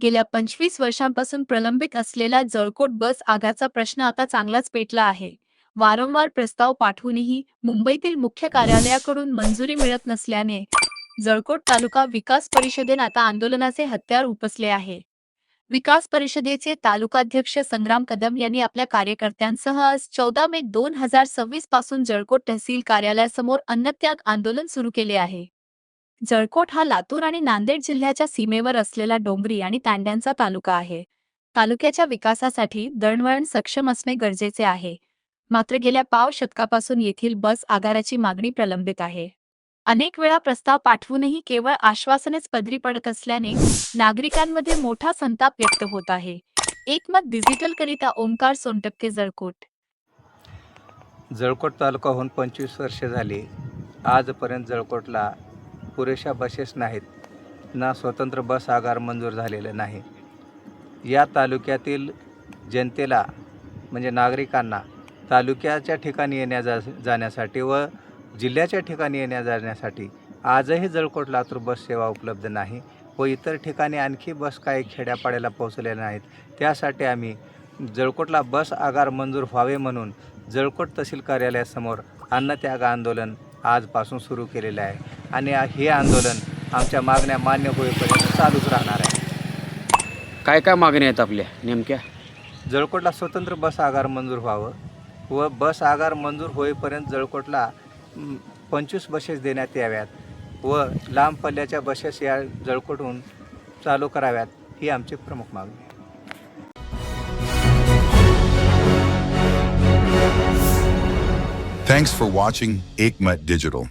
गेल्या 25 वर्षांपासून प्रलंबित असलेला जळकोट बस आगाराचा प्रश्न आता चांगलाच पेटला आहे. वारंवार प्रस्ताव पाठवूनही मुंबईतील मुख्य कार्यालयाकडून मंजुरी मिळत नसल्याने जळकोट तालुका विकास परिषदेने आता आंदोलनाचे हत्यार उपसले आहे. विकास परिषदेचे तालुकाध्यक्ष संग्राम कदम यांनी आपल्या कार्यकर्त्यांसह आज 14 मे 2026 पासून जळकोट तहसील कार्यालयासमोर अन्नत्याग आंदोलन सुरू केले आहे. जळकोट हा लातूर आणि नांदेड जिल्ह्याच्या सीमेवर असलेला डोंगरी आणि तांड्यांचा तालुका आहे. तालुक्याच्या विकासासाठी दळणवळण सक्षम असणे गरजेचे आहे. मात्र गेल्या पाव शतकापासून येथील बस आगाराची मागणी प्रलंबित आहे. अनेक वेळा प्रस्ताव पाठवूनही केवळ आश्वासनेच पदरी पडत असल्याने नागरिकांमध्ये मोठा संताप व्यक्त होत आहे. एकमत डिजिटलकरिता ओंकार सोनटक्के, जळकोट. जळकोट तालुका होऊन 25 वर्षे झाली. आजपर्यंत जळकोटला पुरेशा बसेस नाहीत, ना स्वतंत्र बस आगार मंजूर झालेले नाही. या तालुक्यातील जनतेला म्हणजे नागरिकांना तालुक्याच्या ठिकाणी जाण्यासाठी व जिल्ह्याच्या ठिकाणी जाण्यासाठी आजही जळकोट लातूर बस सेवा उपलब्ध नाही व इतर ठिकाणी आणखी बस काही खेड्यापाड्याला पोहोचलेल्या नाहीत. त्यासाठी आम्ही जळकोटला बस आगार मंजूर व्हावे म्हणून जळकोट तहसील कार्यालयासमोर अन्नत्याग आंदोलन आजपासून सुरू केलेलं आहे आणि हे आंदोलन आमच्या मागण्या मान्य होईपर्यंत चालूच राहणार आहे. काय काय मागण्या आहेत आपल्या नेमक्या? जळकोटला स्वतंत्र बस आगार मंजूर व्हावं व बस आगार मंजूर होईपर्यंत जळकोटला 25 बसेस देण्यात याव्यात व लांब पल्ल्याच्या बसेस या जळकोटहून चालू कराव्यात, ही आमची प्रमुख मागणी आहे. Thanks for watching Ekmat Digital.